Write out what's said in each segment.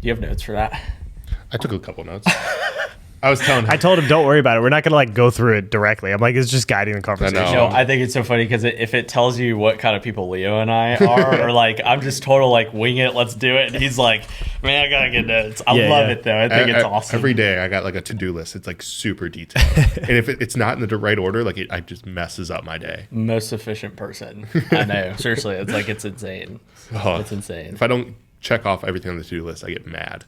Do you have notes for that? I took a couple notes. I was telling him. I told him, don't worry about it. We're not going to like go through it directly. I'm like, it's just guiding the conversation. No, I think it's so funny because if it tells you what kind of people Leo and I are, or like, I'm just total like wing it, let's do it. And he's like, man, I got to get notes. I love it though. I think it's awesome. Every day I got like a to-do list. It's like super detailed. And if it's not in the right order, like it just messes up my day. Most efficient person. I know. Seriously. It's like, it's insane. It's insane. If I don't check off everything on the to-do list, I get mad.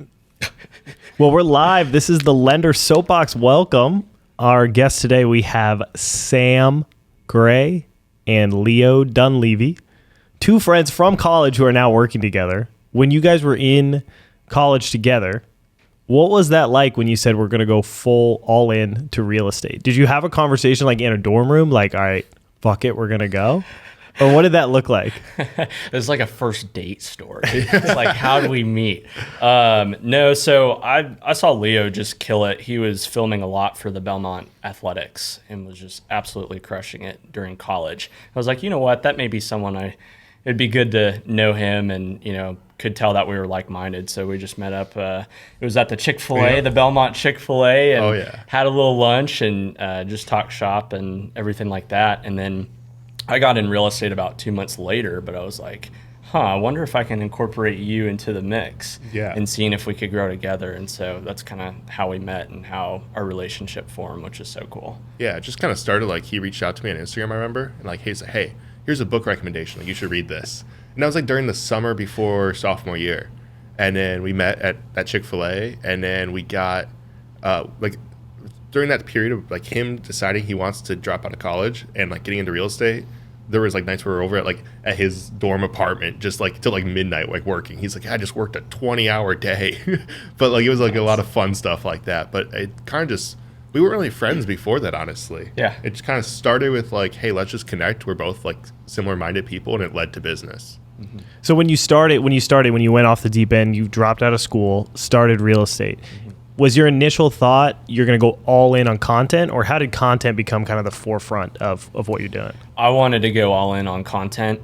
Well, we're live. This is the Lender Soapbox. Welcome. Our guests today, we have Sam Gray and Leo Dunlevy, two friends from college who are now working together. When you guys were in college together, what was that like when you said we're going to go full all in to real estate? Did you have a conversation like in a dorm room, like, all right, fuck it, we're going to go? Or what did that look like? It's like a first date story. It's like, how do we meet? No, so I saw Leo just kill it. He was filming a lot for the Belmont Athletics and was just absolutely crushing it during college. I was like, you know what? That may be someone it'd be good to know him and, you know, could tell that we were like-minded. So we just met up. It was at the Chick-fil-A, the Belmont Chick-fil-A, and had a little lunch and just talked shop and everything like that. And then I got in real estate about 2 months later, but I was like, I wonder if I can incorporate you into the mix and seeing if we could grow together. And so that's kind of how we met and how our relationship formed, which is so cool. Yeah, it just kind of started like he reached out to me on Instagram, I remember, and like, hey, here's a book recommendation. Like, you should read this. And that was like during the summer before sophomore year. And then we met at Chick-fil-A, and then we got like during that period of like him deciding he wants to drop out of college and like getting into real estate, there was like nights where we were over at his dorm apartment just like till like midnight, like working. He's like, I just worked a 20-hour day. But like it was like a lot of fun stuff like that. But it kind of just, we weren't really friends before that, honestly. Yeah. It just kind of started with like, hey, let's just connect. We're both like similar minded people, and it led to business. Mm-hmm. So when you went off the deep end, you dropped out of school, started real estate. Mm-hmm. Was your initial thought you're going to go all in on content, or how did content become kind of the forefront of what you're doing? I wanted to go all in on content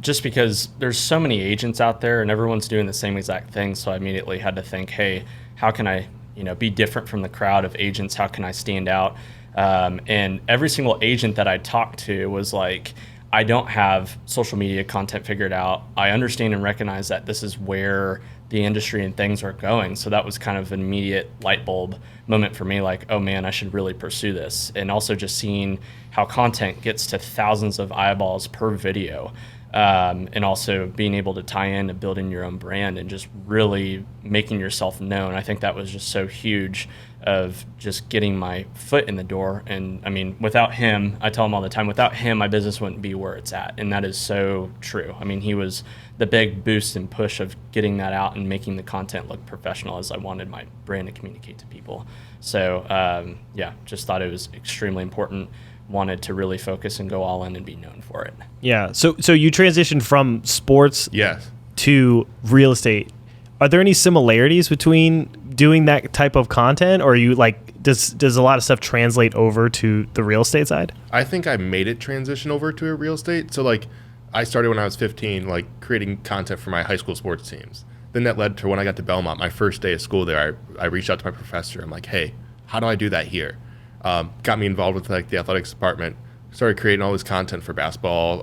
just because there's so many agents out there and everyone's doing the same exact thing. So I immediately had to think, hey, how can I be different from the crowd of agents? How can I stand out? And every single agent that I talked to was like, I don't have social media content figured out. I understand and recognize that this is where the industry and things are going. So that was kind of an immediate light bulb moment for me, like, oh man, I should really pursue this. And also just seeing how content gets to thousands of eyeballs per video. And also being able to tie in to building your own brand and just really making yourself known. I think that was just so huge of just getting my foot in the door. And I mean, without him, I tell him all the time, without him, my business wouldn't be where it's at. And that is so true. I mean, he was the big boost and push of getting that out and making the content look professional as I wanted my brand to communicate to people. So just thought it was extremely important. Wanted to really focus and go all in and be known for it. Yeah. So you transitioned from sports to real estate. Are there any similarities between doing that type of content, or are you like, does a lot of stuff translate over to the real estate side? I think I made it transition over to a real estate. So like I started when I was 15, like creating content for my high school sports teams. Then that led to when I got to Belmont, my first day of school there, I reached out to my professor. I'm like, hey, how do I do that here? Got me involved with like the athletics department, started creating all this content for basketball,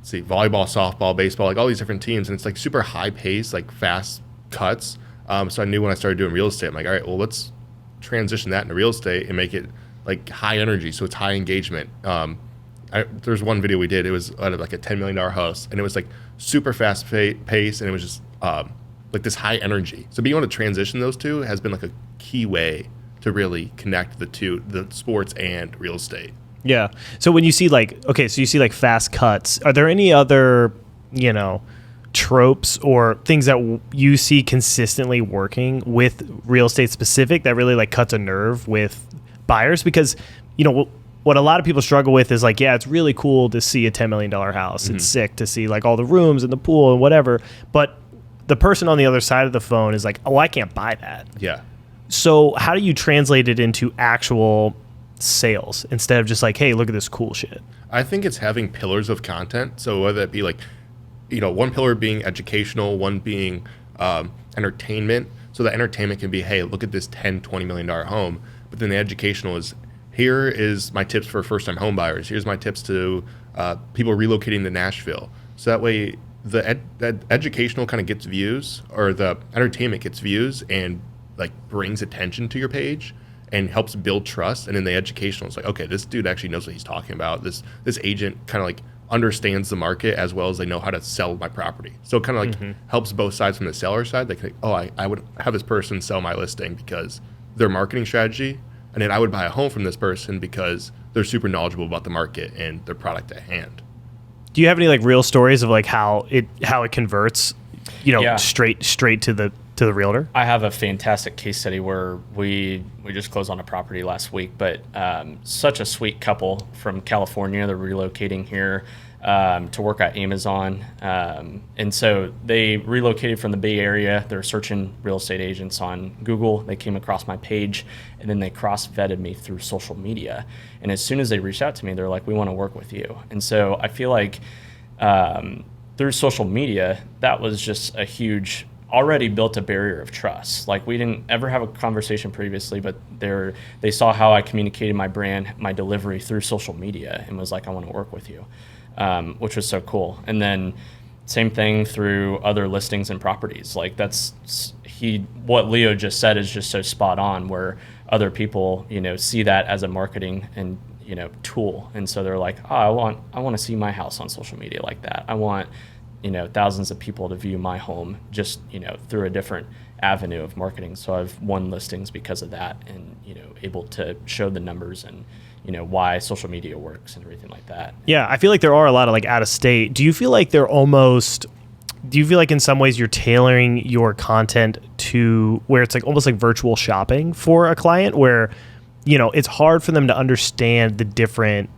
volleyball, softball, baseball, like all these different teams. And it's like super high pace, like fast cuts. So I knew when I started doing real estate, I'm like, all right, well, let's transition that into real estate and make it like high energy. So it's high engagement. There's one video we did, it was out of like a $10 million house, and it was like super fast pace, and it was just like this high energy. So being able to transition those two has been like a key way to really connect the two, the sports and real estate. Yeah. So when you see like, okay, so you see like fast cuts, are there any other, tropes or things that you see consistently working with real estate specific that really like cuts a nerve with buyers? Because, what a lot of people struggle with is like, yeah, it's really cool to see a $10 million house. Mm-hmm. It's sick to see like all the rooms and the pool and whatever. But the person on the other side of the phone is like, oh, I can't buy that. Yeah. So how do you translate it into actual sales instead of just like, hey, look at this cool shit? I think it's having pillars of content. So whether it be like, one pillar being educational, one being entertainment. So the entertainment can be, hey, look at this $10-20 million home. But then the educational is, here is my tips for first-time home buyers. Here's my tips to people relocating to Nashville. So that way the educational kind of gets views, or the entertainment gets views and like brings attention to your page and helps build trust. And then the educational is like, okay, this dude actually knows what he's talking about. This agent kind of like understands the market as well as they know how to sell my property. So it kind of like helps both sides. From the seller side, they can, I would have this person sell my listing because their marketing strategy, and then I would buy a home from this person because they're super knowledgeable about the market and their product at hand. Do you have any like real stories of like how it converts, straight to the realtor? I have a fantastic case study where we just closed on a property last week, but such a sweet couple from California. They're relocating here to work at Amazon. And so they relocated from the Bay Area. They're searching real estate agents on Google. They came across my page, and then they cross-vetted me through social media. And as soon as they reached out to me, they're like, we want to work with you. And so I feel like through social media, that was just a huge, already built a barrier of trust. Like, we didn't ever have a conversation previously, but they saw how I communicated my brand, my delivery through social media, and was like, I want to work with you, which was so cool. And then same thing through other listings and properties. Like, what Leo just said is just so spot on, where other people, see that as a marketing and, tool. And so they're like, oh, I want to see my house on social media like that. I want, thousands of people to view my home just, through a different avenue of marketing. So I've won listings because of that, and, able to show the numbers and, why social media works and everything like that. Yeah. I feel like there are a lot of like out of state. Do you feel like in some ways you're tailoring your content to where it's like almost like virtual shopping for a client, where, it's hard for them to understand the different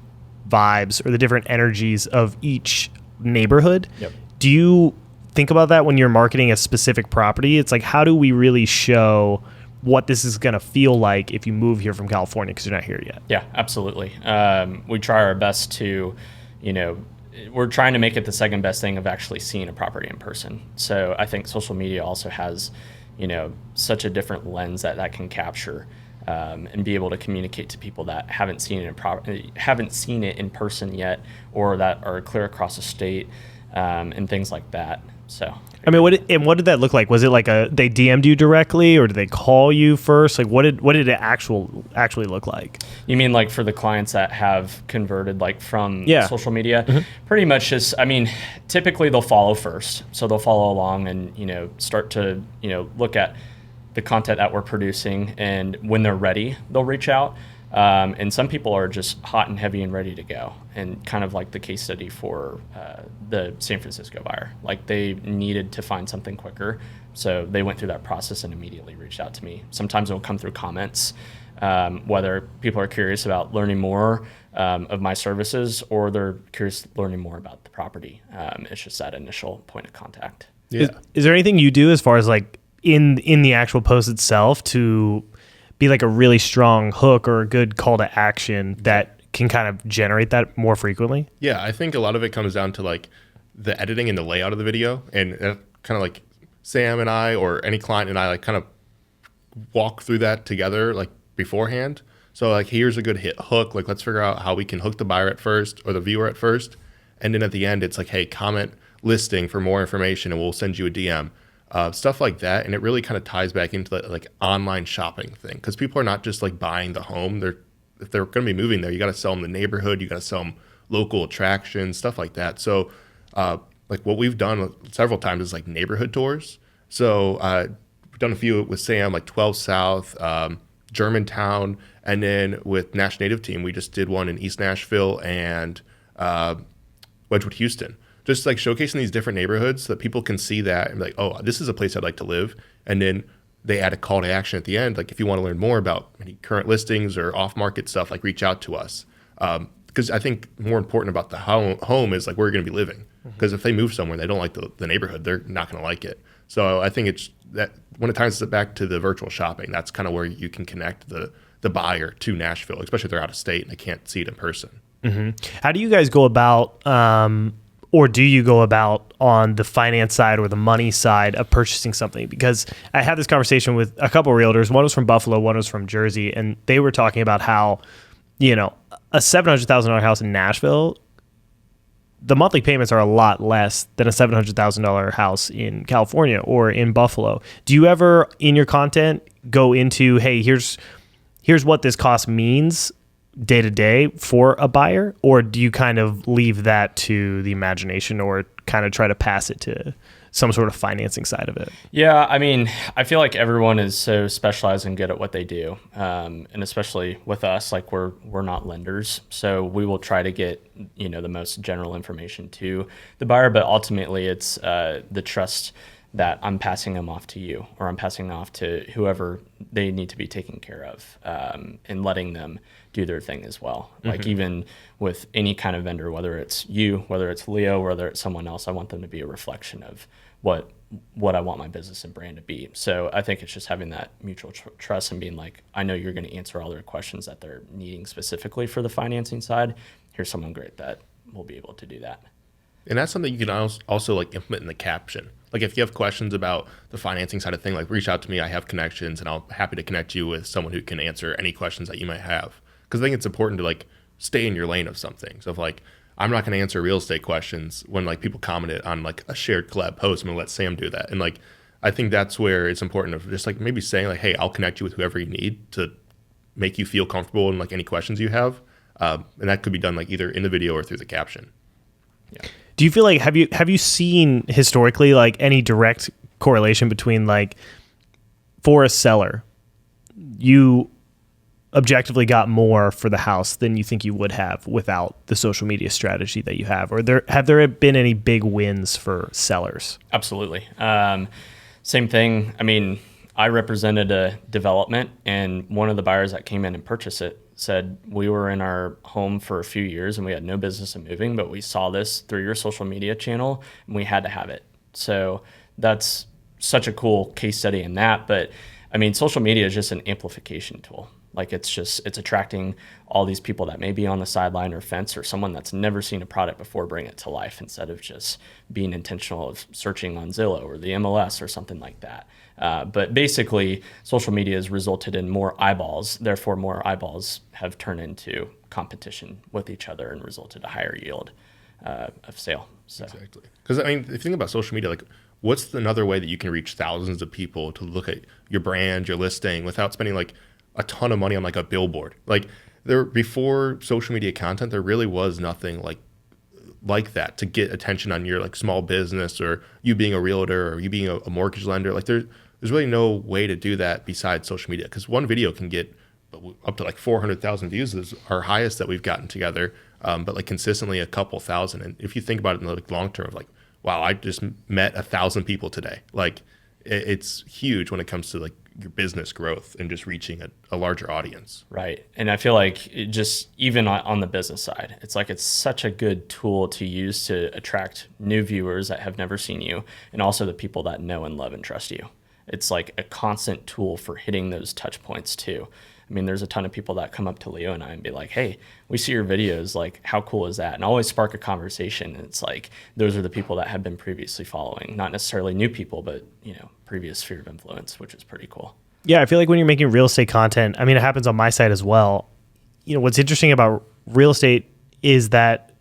vibes or the different energies of each neighborhood? Yep. Do you think about that when you're marketing a specific property? It's like, how do we really show what this is going to feel like if you move here from California because you're not here yet? Yeah, absolutely. We try our best to, we're trying to make it the second best thing of actually seeing a property in person. So I think social media also has, such a different lens that can capture and be able to communicate to people that haven't seen it in person yet, or that are clear across the state, and things like that. So, I mean, what did that look like? Was it like they DM'd you directly, or did they call you first? Like, what did it actually look like? You mean like for the clients that have converted like from social media? Mm-hmm. Pretty much just, typically they'll follow first. So they'll follow along and, start to, look at the content that we're producing, and when they're ready, they'll reach out. And some people are just hot and heavy and ready to go, and kind of like the case study for the San Francisco buyer. Like, they needed to find something quicker, so they went through that process and immediately reached out to me. Sometimes it'll come through comments, whether people are curious about learning more of my services, or they're curious learning more about the property. It's just that initial point of contact. Yeah. Is there anything you do as far as like in the actual post itself to be like a really strong hook or a good call to action that can kind of generate that more frequently? Yeah, I think a lot of it comes down to like the editing and the layout of the video, and kind of like Sam and I, or any client and I, like kind of walk through that together like beforehand. So like, here's a good hook. Like, let's figure out how we can hook the buyer at first, or the viewer at first, and then at the end it's like, hey, comment listing for more information and we'll send you a DM. Stuff like that. And it really kind of ties back into the like online shopping thing, because people are not just like buying the home. If they're going to be moving there, you got to sell them the neighborhood, you got to sell them local attractions, stuff like that. So like what we've done several times is like neighborhood tours. So we've done a few with Sam, like 12 South, Germantown, and then with Nash Native Team, we just did one in East Nashville and Wedgwood, Houston. Just like showcasing these different neighborhoods so that people can see that and be like, oh, this is a place I'd like to live. And then they add a call to action at the end. Like, if you want to learn more about any current listings or off-market stuff, like, reach out to us. Because I think more important about the home is like where you're going to be living. Because if they move somewhere and they don't like the neighborhood, they're not going to like it. So I think it's that when it ties it back to the virtual shopping, that's kind of where you can connect the buyer to Nashville, especially if they're out of state and they can't see it in person. Mm-hmm. How do you guys go about Or do you go about on the finance side or the money side of purchasing something? Because I had this conversation with a couple of realtors. One was from Buffalo, one was from Jersey, and they were talking about how, you know, a $700,000 house in Nashville, the monthly payments are a lot less than a $700,000 house in California or in Buffalo. Do you ever, in your content, go into, hey, here's what this cost means day to day for a buyer, or do you kind of leave that to the imagination or kind of try to pass it to some sort of financing side of it? Yeah, I mean, I feel like everyone is so specialized and good at what they do, and especially with us, like we're not lenders, so we will try to get, you know, the most general information to the buyer, but ultimately it's the trust that I'm passing them off to you, or I'm passing them off to whoever they need to be taken care of, and letting them do their thing as well. Mm-hmm. Like even with any kind of vendor, whether it's you, whether it's Leo, whether it's someone else, I want them to be a reflection of what I want my business and brand to be. So I think it's just having that mutual trust and being like, I know you're going to answer all their questions that they're needing specifically for the financing side. Here's someone great that will be able to do that. And that's something you can also like implement in the caption. Like if you have questions about the financing side of thing, like reach out to me. I have connections, and I'll happy to connect you with someone who can answer any questions that you might have. Because I think it's important to like stay in your lane of something. So if like I'm not going to answer real estate questions when like people commented on like a shared collab post, I'm going to let Sam do that. And like I think that's where it's important of just like maybe saying like, hey, I'll connect you with whoever you need to make you feel comfortable in like any questions you have. And that could be done like either in the video or through the caption. Yeah. Do you feel like have you seen historically like any direct correlation between like for a seller, you objectively got more for the house than you think you would have without the social media strategy that you have? Or have there been any big wins for sellers? Absolutely. Same thing. I mean, I represented a development, and one of the buyers that came in and purchased it said, we were in our home for a few years and we had no business in moving, but we saw this through your social media channel and we had to have it. So that's such a cool case study in that. But I mean, social media is just an amplification tool. Like it's attracting all these people that may be on the sideline or fence, or someone that's never seen a product before, bring it to life instead of just being intentional of searching on Zillow or the MLS or something like that. But basically, social media has resulted in more eyeballs. Therefore, more eyeballs have turned into competition with each other and resulted a higher yield of sale. So. Exactly. Because I mean, if you think about social media, like what's another way that you can reach thousands of people to look at your brand, your listing, without spending like a ton of money on like a billboard? Like before social media content, there really was nothing like that to get attention on your like small business, or you being a realtor, or you being a mortgage lender. Like there's really no way to do that besides social media, because one video can get up to like 400,000 views is our highest that we've gotten together, but like consistently a couple thousand. And if you think about it in the like long term of like, wow, I just met 1,000 people today. Like it's huge when it comes to like your business growth and just reaching a larger audience. Right. And I feel like it just, even on the business side, it's like it's such a good tool to use to attract new viewers that have never seen you, and also the people that know and love and trust you. It's like a constant tool for hitting those touch points too. I mean, there's a ton of people that come up to Leo and I and be like, hey, we see your videos, like how cool is that? And always spark a conversation. And it's like, those are the people that have been previously following, not necessarily new people, but previous sphere of influence, which is pretty cool. Yeah, I feel like when you're making real estate content, I mean, it happens on my side as well. What's interesting about real estate is that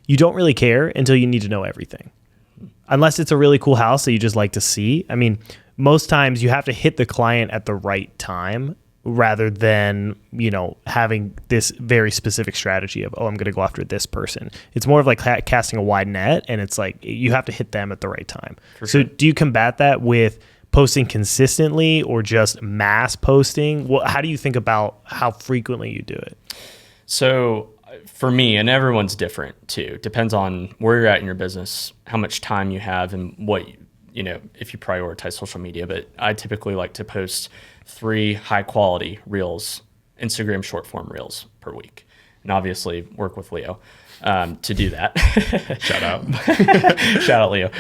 you don't really care until you need to know everything. Unless it's a really cool house that you just like to see. I mean, most times you have to hit the client at the right time, rather than, having this very specific strategy of, I'm going to go after this person. It's more of like casting a wide net, and it's like you have to hit them at the right time. So do you combat that with posting consistently or just mass posting? Well, how do you think about how frequently you do it? So for me, and everyone's different too, depends on where you're at in your business, how much time you have, and what if you prioritize social media. But I typically like to post 3 high quality reels, Instagram short form reels per week, and obviously work with Leo to do that. Shout out. Shout out Leo.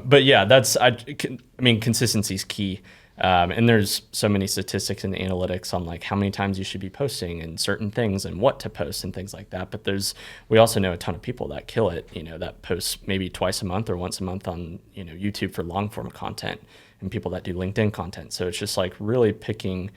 But yeah, consistency is key. And there's so many statistics and analytics on like how many times you should be posting and certain things and what to post and things like that. But we also know a ton of people that kill it, that post maybe twice a month or once a month on, YouTube for long form content, and people that do LinkedIn content. So it's just like really picking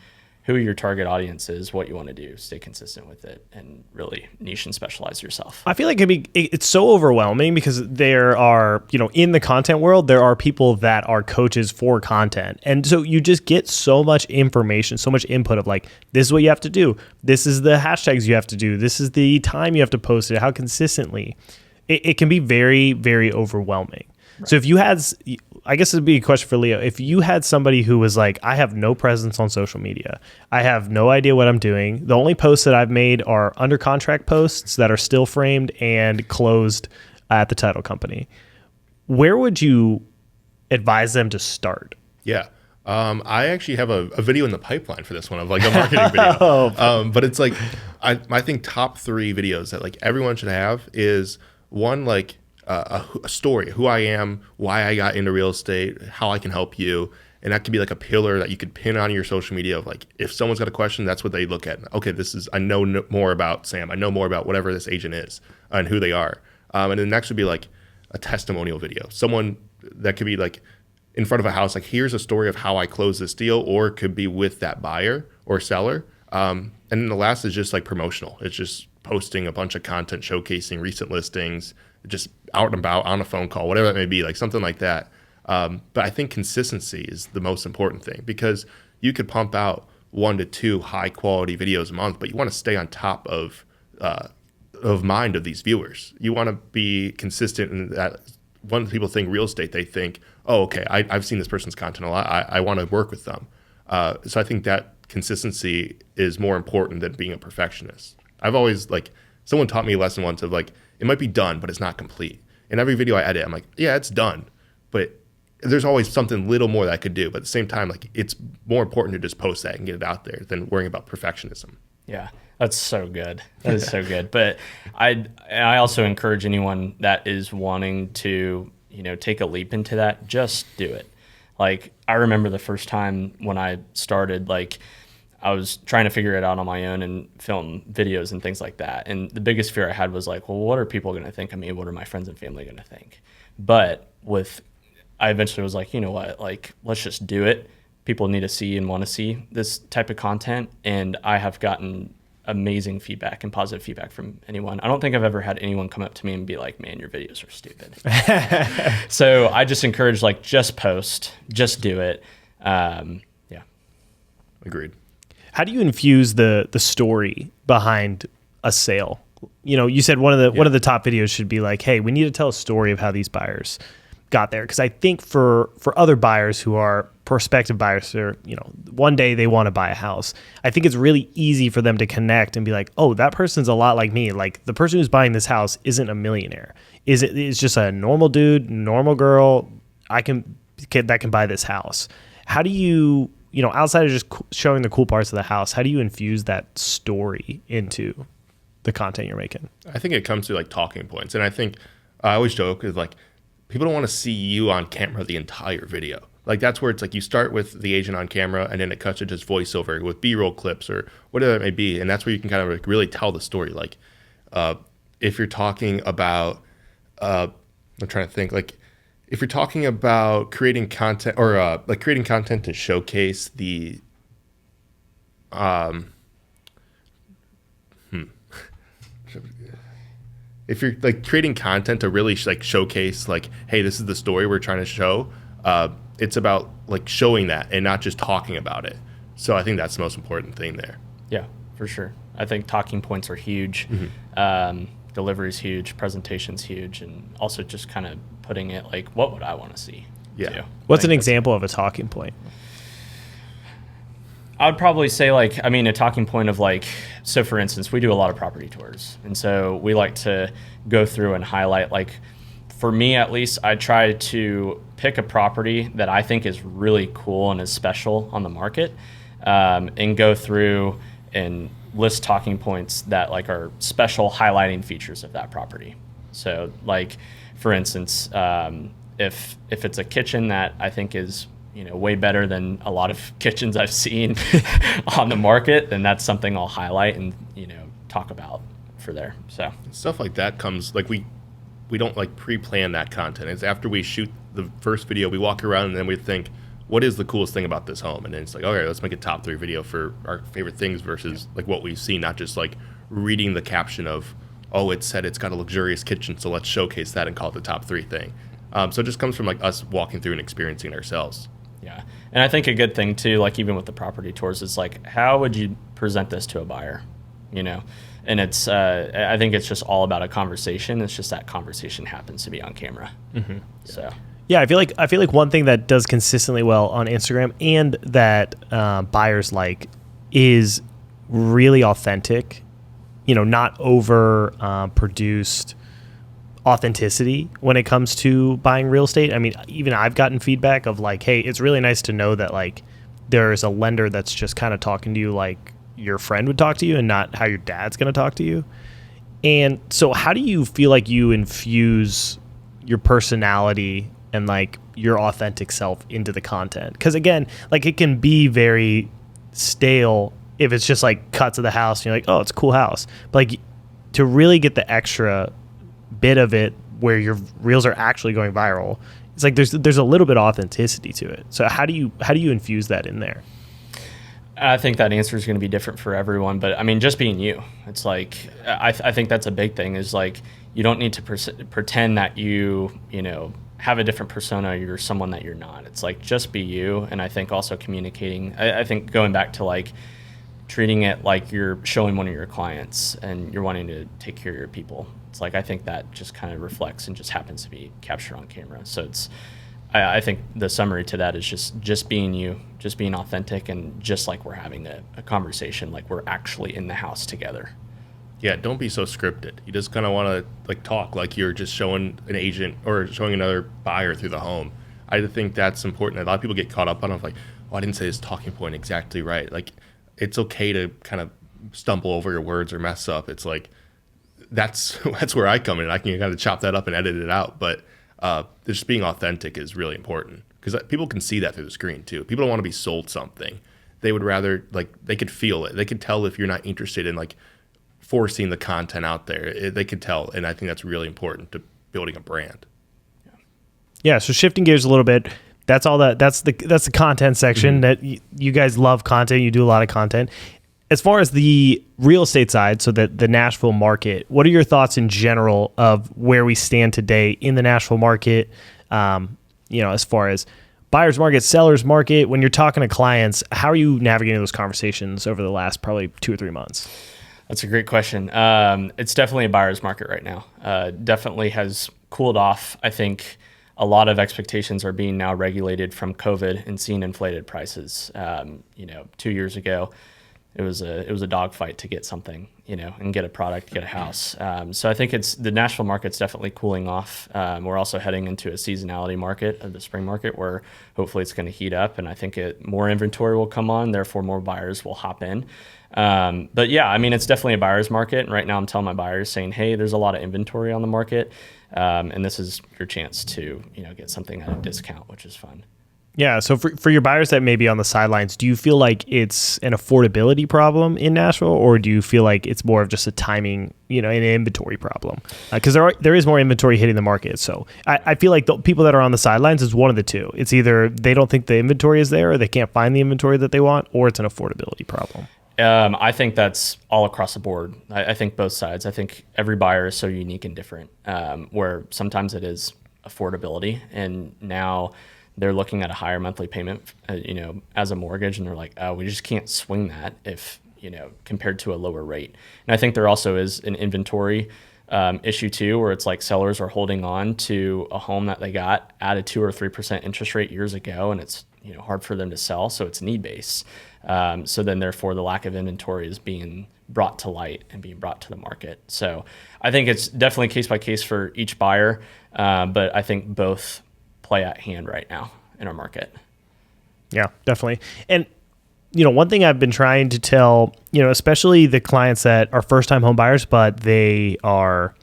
who your target audience is, what you want to do, stay consistent with it, and really niche and specialize yourself. I feel like it's so overwhelming because there are, in the content world, there are people that are coaches for content. And so you just get so much information, so much input of like, this is what you have to do. This is the hashtags you have to do. This is the time you have to post it, how consistently. It can be very, very overwhelming. Right. So if you had, I guess it'd be a question for Leo. If you had somebody who was like, I have no presence on social media, I have no idea what I'm doing. The only posts that I've made are under contract posts that are still framed and closed at the title company. Where would you advise them to start? Yeah. I actually have a video in the pipeline for this one of like a marketing video. But it's like, I think top 3 videos that like everyone should have is one, like, a story, who I am, why I got into real estate, how I can help you. And that could be like a pillar that you could pin on your social media of like, if someone's got a question, that's what they look at. Okay, I know more about Sam. I know more about whatever this agent is and who they are. And then next would be like a testimonial video. Someone that could be like in front of a house, like here's a story of how I closed this deal, or it could be with that buyer or seller. And then the last is just like promotional. It's just posting a bunch of content showcasing recent listings, just out and about on a phone call, whatever that may be, like something like that. But I think consistency is the most important thing, because you could pump out 1 to 2 high quality videos a month, but you want to stay on top of mind of these viewers. You want to be consistent in that. When people think real estate, they think, oh, okay, I've seen this person's content a lot. I want to work with them. So I think that consistency is more important than being a perfectionist. I've always someone taught me a lesson once of like, it might be done, but it's not complete. In every video I edit, I'm like, yeah, it's done, but there's always something little more that I could do. But at the same time, like it's more important to just post that and get it out there than worrying about perfectionism. Yeah, that's so good. That is so good. But I also encourage anyone that is wanting to, take a leap into that, just do it. Like I remember the first time when I started, I was trying to figure it out on my own and film videos and things like that. And the biggest fear I had was like, well, what are people going to think of me? What are my friends and family going to think? But I eventually was like, you know what, let's just do it. People need to see and want to see this type of content. And I have gotten amazing feedback and positive feedback from anyone. I don't think I've ever had anyone come up to me and be like, man, your videos are stupid. So I just encourage just post, just do it. Yeah. Agreed. How do you infuse the story behind a sale? You said one of the top videos should be like, hey, we need to tell a story of how these buyers got there. Because I think for other buyers who are prospective buyers, or one day they want to buy a house, I think it's really easy for them to connect and be like, oh, that person's a lot like me. Like the person who's buying this house isn't a millionaire. It's just a normal dude, normal girl. That can buy this house. How do you? Outside of just showing the cool parts of the house, how do you infuse that story into the content you're making? I think it comes to talking points. And I think I always joke is people don't want to see you on camera the entire video. That's where it's you start with the agent on camera and then it cuts to just voiceover with B-roll clips or whatever it may be. And that's where you can kind of really tell the story. If you're talking about, I'm trying to think, if you're talking about creating content or creating content to showcase the if you're creating content to really showcase hey, this is the story we're trying to show, it's about showing that and not just talking about it. So I think that's the most important thing there. Yeah, for sure. I think talking points are huge. Mm-hmm. Delivery is huge, presentation's huge, and also just kind of putting it what would I want to see? Yeah. Too. What's an example of a talking point? I would probably say a talking point of so for instance, we do a lot of property tours. And so we like to go through and highlight, for me at least, I try to pick a property that I think is really cool and is special on the market, and go through and list talking points that are special highlighting features of that property. So for instance, if it's a kitchen that I think is way better than a lot of kitchens I've seen on the market, then that's something I'll highlight and, talk about for there. So Stuff like that comes, like we don't like pre-plan that content. It's after we shoot the first video, we walk around and then we think, what is the coolest thing about this home? And then it's like, okay, let's make a top 3 video for our favorite things versus like what we've seen, not just like reading the caption of, oh, it said it's got a luxurious kitchen, so let's showcase that and call it the top 3 thing. So it just comes from like us walking through and experiencing it ourselves. yeah. And I think a good thing too, like even with the property tours, is like, how would you present this to a buyer? And it's, I think it's just all about a conversation. It's just that conversation happens to be on camera. Mm-hmm. So. Yeah, I feel like one thing that does consistently well on Instagram and that buyers like is really authentic, not over produced authenticity when it comes to buying real estate. I mean, even I've gotten feedback of like, hey, it's really nice to know that like there's a lender that's just kind of talking to you like your friend would talk to you and not how your dad's going to talk to you. And so how do you feel like you infuse your personality and like your authentic self into the content? Because again, like it can be very stale if it's just like cuts of the house and you're like, oh, it's a cool house. But like to really get the extra bit of it where your reels are actually going viral, it's like there's a little bit of authenticity to it. So how do you infuse that in there? I think that answer is going to be different for everyone, but I mean, just being you. It's like I think that's a big thing. Is like you don't need to pretend that you have a different persona. You're someone that you're not. It's like just be you. And I think also communicating. I think going back to like treating it like you're showing one of your clients and you're wanting to take care of your people. It's like I think that just kind of reflects and just happens to be captured on camera. So it's. I think the summary to that is just being you, just being authentic, and just like we're having a conversation, like we're actually in the house together. Yeah, don't be so scripted. You just kind of want to like talk like you're just showing an agent or showing another buyer through the home. I think that's important. A lot of people get caught up on it, like, oh, I didn't say this talking point exactly right. Like, it's okay to kind of stumble over your words or mess up. It's like that's where I come in. I can kind of chop that up and edit it out, but. Just being authentic is really important because people can see that through the screen too. People don't want to be sold something. They would rather like they could feel it. They could tell if you're not interested in like forcing the content out there. They could tell, and I think that's really important to building a brand. Yeah. So shifting gears a little bit. That's all that's the content section that you guys love content. You do a lot of content. As far as the real estate side, so that the Nashville market, what are your thoughts in general of where we stand today in the Nashville market? As far as buyer's market, seller's market, when you're talking to clients, how are you navigating those conversations over the last probably 2 or 3 months? That's a great question. It's definitely a buyer's market right now. Definitely has cooled off. I think a lot of expectations are being now regulated from COVID and seeing inflated prices. 2 years ago, it was a dogfight to get something, and get a product, get a house. So I think the Nashville market's definitely cooling off. We're also heading into a seasonality market of the spring market where hopefully it's going to heat up, and I think more inventory will come on, therefore more buyers will hop in. But yeah, I mean, it's definitely a buyer's market. And right now I'm telling my buyers saying, hey, there's a lot of inventory on the market. And this is your chance to, get something at a discount, which is fun. Yeah. So for your buyers that may be on the sidelines, do you feel like it's an affordability problem in Nashville, or do you feel like it's more of just a timing, an inventory problem? Because there is more inventory hitting the market. So I feel like the people that are on the sidelines is one of the two. It's either they don't think the inventory is there, or they can't find the inventory that they want, or it's an affordability problem. I think that's all across the board. I think both sides. I think every buyer is so unique and different, where sometimes it is affordability, and now they're looking at a higher monthly payment, as a mortgage, and they're like, oh, we just can't swing that if, compared to a lower rate. And I think there also is an inventory issue too, where it's like sellers are holding on to a home that they got at a 2 or 3% interest rate years ago, and it's hard for them to sell, so it's need based. So then therefore the lack of inventory is being brought to light and being brought to the market. So I think it's definitely case by case for each buyer, but I think both play at hand right now in our market. Yeah, definitely. And one thing I've been trying to tell, especially the clients that are first time home buyers, but they are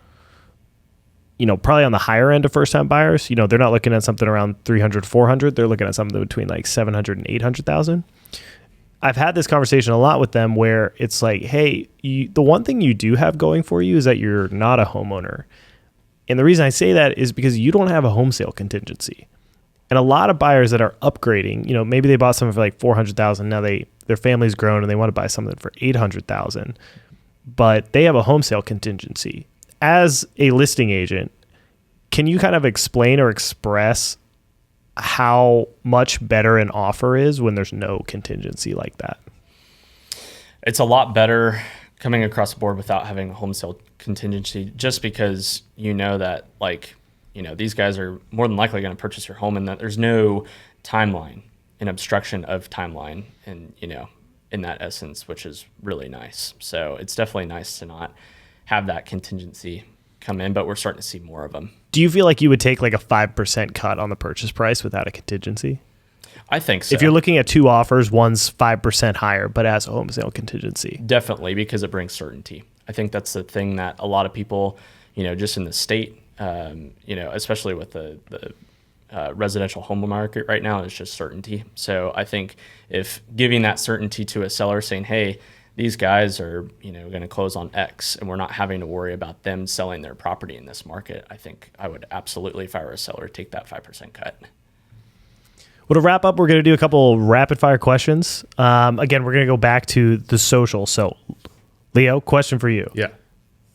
probably on the higher end of first-time buyers. They're not looking at something around 300, 400. They're looking at something between like 700 and 800,000. I've had this conversation a lot with them where it's like, hey, the one thing you do have going for you is that you're not a homeowner. And the reason I say that is because you don't have a home sale contingency. And a lot of buyers that are upgrading, maybe they bought something for like 400,000. Now their family's grown and they want to buy something for 800,000, but they have a home sale contingency. As a listing agent, can you kind of explain or express how much better an offer is when there's no contingency like that? It's a lot better coming across the board without having a home sale contingency, just because that these guys are more than likely going to purchase your home, and that there's no timeline, an obstruction of timeline, and in that essence, which is really nice. So it's definitely nice to not have that contingency come in, but we're starting to see more of them. Do you feel like you would take like a 5% cut on the purchase price without a contingency? I think so. If you're looking at two offers, one's 5% higher, but has a home sale contingency. Definitely, because it brings certainty. I think that's the thing that a lot of people, just in the state, especially with the residential home market right now, is just certainty. So I think if giving that certainty to a seller saying, hey, these guys are, going to close on X, and we're not having to worry about them selling their property in this market, I think I would absolutely, if I were a seller, take that 5% cut. Well, to wrap up, we're going to do a couple rapid fire questions. Again, we're going to go back to the social. So, Leo, question for you. Yeah.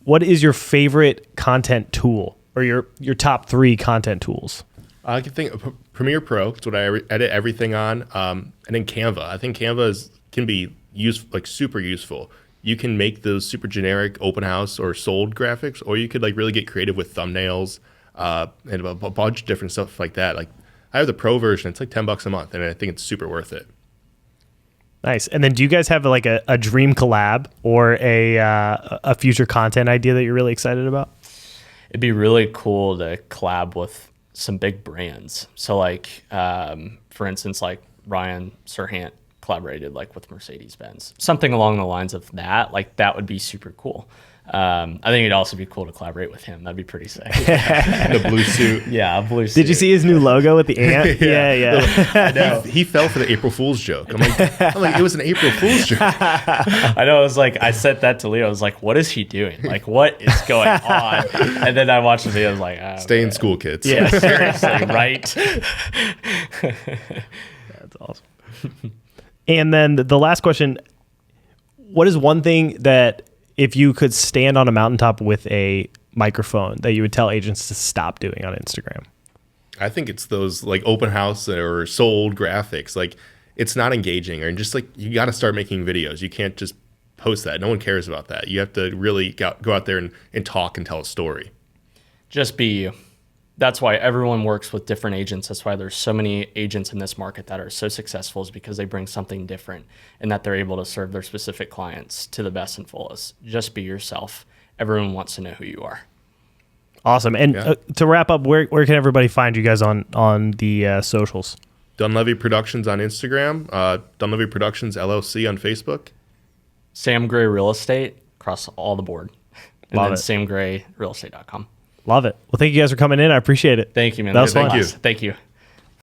What is your favorite content tool, or your top 3 content tools? I can think of Premiere Pro. It's what I edit everything on. And then Canva. I think Canva can be super useful. You can make those super generic open house or sold graphics, or you could really get creative with thumbnails and a bunch of different stuff like that. I have the pro version. It's like $10 a month, and I think it's super worth it. Nice. And then do you guys have a dream collab or a future content idea that you're really excited about? It'd be really cool to collab with some big brands. So for instance, Ryan Serhant collaborated with Mercedes-Benz, something along the lines of that. That would be super cool. I think it'd also be cool to collaborate with him. That'd be pretty sick. The blue suit. Yeah, blue suit. Did you see his new logo with the ant? Yeah. I know. He fell for the April Fool's joke. I'm like, it was an April Fool's joke. I know. I said that to Leo. I was like, what is he doing? What is going on? And then I watched the video. I was like, stay in school, kids. Yeah, seriously, right? That's awesome. And then the last question, what is one thing that if you could stand on a mountaintop with a microphone that you would tell agents to stop doing on Instagram? I think it's those open house or sold graphics. It's not engaging, or just you got to start making videos. You can't just post that. No one cares about that. You have to really go out there and talk and tell a story. Just be you. That's why everyone works with different agents. That's why there's so many agents in this market that are so successful, is because they bring something different and that they're able to serve their specific clients to the best and fullest. Just be yourself. Everyone wants to know who you are. Awesome. And to wrap up, where can everybody find you guys on the socials? Dunlevy Productions on Instagram, Dunlevy Productions LLC on Facebook. Sam Gray Real Estate across all the board. And Love then it. samgrayrealestate.com. Love it. Well, thank you guys for coming in. I appreciate it. Thank you, man. That was fun. Thank you. Thank you.